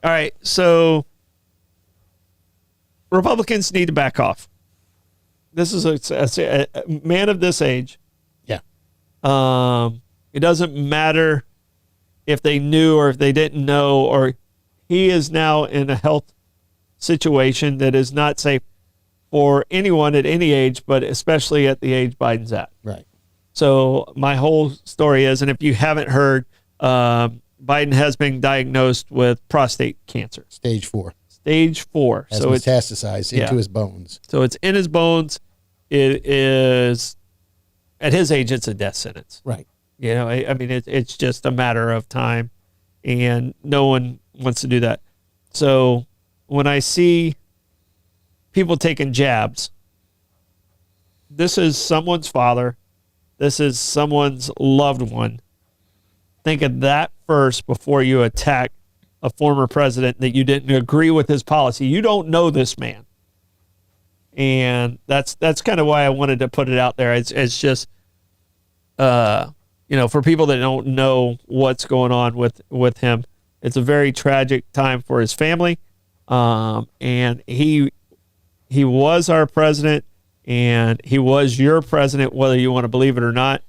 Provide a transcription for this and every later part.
All right, so Republicans need to back off. This is a man of this age. Yeah. It doesn't matter if they knew or if they didn't know, or he is now in a health situation that is not safe for anyone at any age, but especially at the age Biden's at. Right. So my whole story is, and if you haven't heard, Biden has been diagnosed with prostate cancer. Stage 4. Stage 4. Has so it's metastasized into his bones. So it's in his bones. It is, at his age, it's a death sentence. Right. You know, I mean, it's just a matter of time, and no one wants to do that. So when I see people taking jabs, this is someone's father. This is someone's loved one. Think of that first before you attack a former president that you didn't agree with his policy. You don't know this man. And that's kind of why I wanted to put it out there. It's just, for people that don't know what's going on with him, it's a very tragic time for his family. And he was our president, and he was your president, whether you want to believe it or not.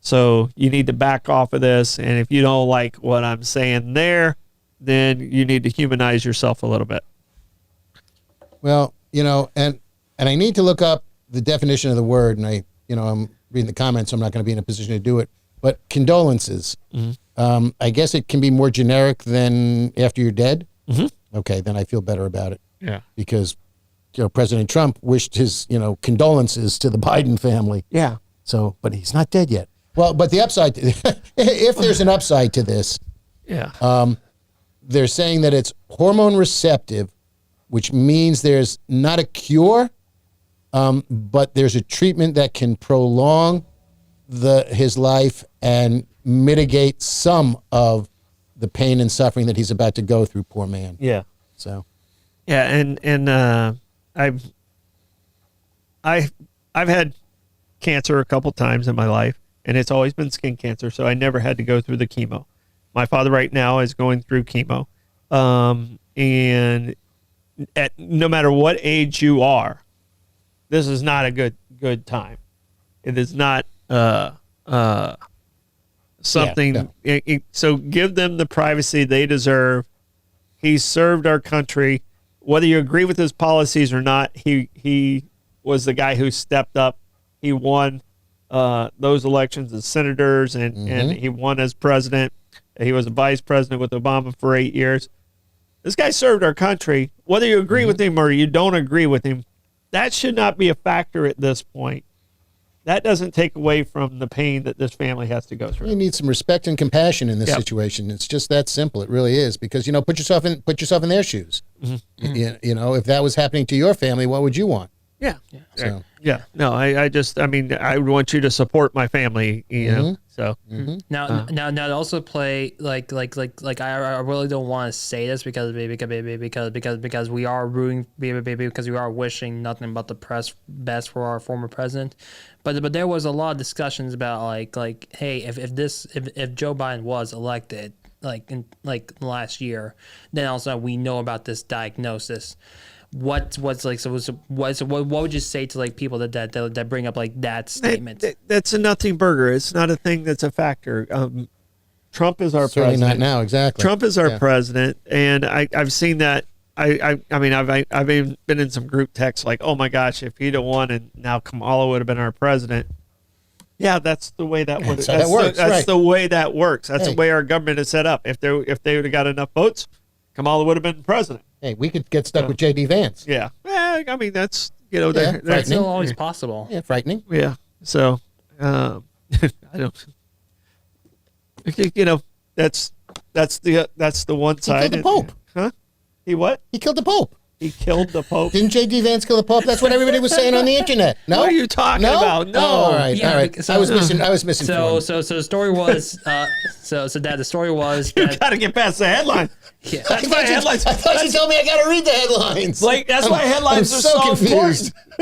So you need to back off of this. And if you don't like what I'm saying there, then you need to humanize yourself a little bit. Well, and I need to look up the definition of the word, and I'm reading the comments, so I'm not going to be in a position to do it. But condolences, I guess it can be more generic than after you're dead. Mm-hmm. Okay, then I feel better about it. Yeah. Because, President Trump wished his, condolences to the Biden family. Yeah. So, but he's not dead yet. Well, but the upside, if there's an upside to this, they're saying that it's hormone receptive, which means there's not a cure, but there's a treatment that can prolong his life and mitigate some of the pain and suffering that he's about to go through. Poor man. Yeah. So. Yeah, and I've had cancer a couple times in my life, and it's always been skin cancer, so I never had to go through the chemo. My father right now is going through chemo, and no matter what age you are, this is not a good time. It is not something. Yeah, no. So give them the privacy they deserve. He served our country. Whether you agree with his policies or not, he was the guy who stepped up. He won those elections as senators, and he won as president. He was a vice president with Obama for 8 years. This guy served our country. Whether you agree with him or you don't agree with him, that should not be a factor at this point. That doesn't take away from the pain that this family has to go through. You need some respect and compassion in this situation. It's just that simple. It really is, because put yourself in their shoes. Mm-hmm. If that was happening to your family, what would you want? Yeah. So. Yeah. No, I want you to support my family, So now to also play like I really don't want to say this because we are rooting, because we are wishing nothing but the best for our former president, but there was a lot of discussions about like hey, if Joe Biden was elected in last year, then also we know about this diagnosis. What would you say to people that bring up that statement? That's a nothing burger. It's not a thing that's a factor. Trump is our Certainly president. Not now, exactly. Trump is our president, and I've seen that. I've even been in some group texts like, oh my gosh, if he'd have won and now Kamala would have been our president. Yeah, that's the way that works. That's the way that works. That's the way our government is set up. If they would have got enough votes, Kamala would have been president. Hey, we could get stuck with J.D. Vance. Yeah. That's, that's still always possible. Yeah, frightening. Yeah. So, I don't, that's the one side. He killed the Pope. Huh? He what? He killed the Pope. He killed the Pope. Didn't J.D. Vance kill the Pope? That's what everybody was saying on the internet. No? What are you talking about? No. Oh, all right. Yeah, all right. So, I was missing. So the story was, Dad, the story was You that, got to get past the headline. Yeah. That's why headlines. I thought you told me I got to read the headlines. That's why headlines I'm are so so confused. important.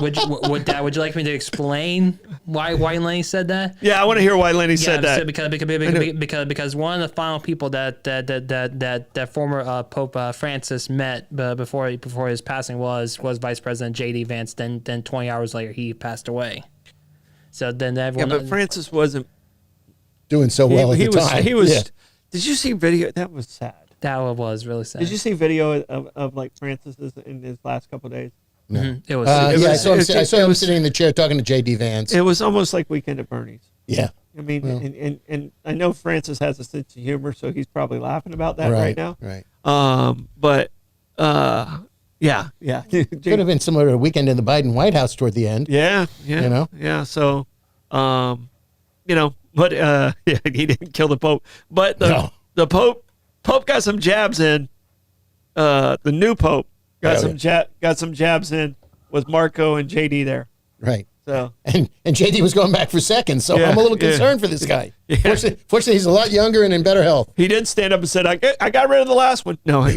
Would you like me to explain why Lenny said that? Yeah, I want to hear why Lenny said that. Because one of the final people that former Pope Francis met before his passing was Vice President J.D. Vance. Then 20 hours later he passed away. So then everyone. Yeah, but Francis wasn't Doing so well at he the was, time. He was. Yeah. Did you see video? That was sad. That was really sad. Did you see video of like Francis's in his last couple of days? No. It was. Yeah, I saw him, I saw him was- sitting in the chair talking to J.D. Vance. It was almost like Weekend at Bernie's. Yeah. I mean, and I know Francis has a sense of humor, so he's probably laughing about that right now. Right. But yeah. Could have been similar to a Weekend in the Biden White House toward the end. Yeah. You know? Yeah. So, but yeah, he didn't kill the Pope. But the Pope got some jabs in. The new Pope got some jabs in with Marco and JD there. Right. So And JD was going back for seconds, so Yeah, I'm a little yeah. concerned for this guy. Yeah. Fortunately, he's a lot younger and in better health. he didn't stand up and said, I got rid of the last one. No.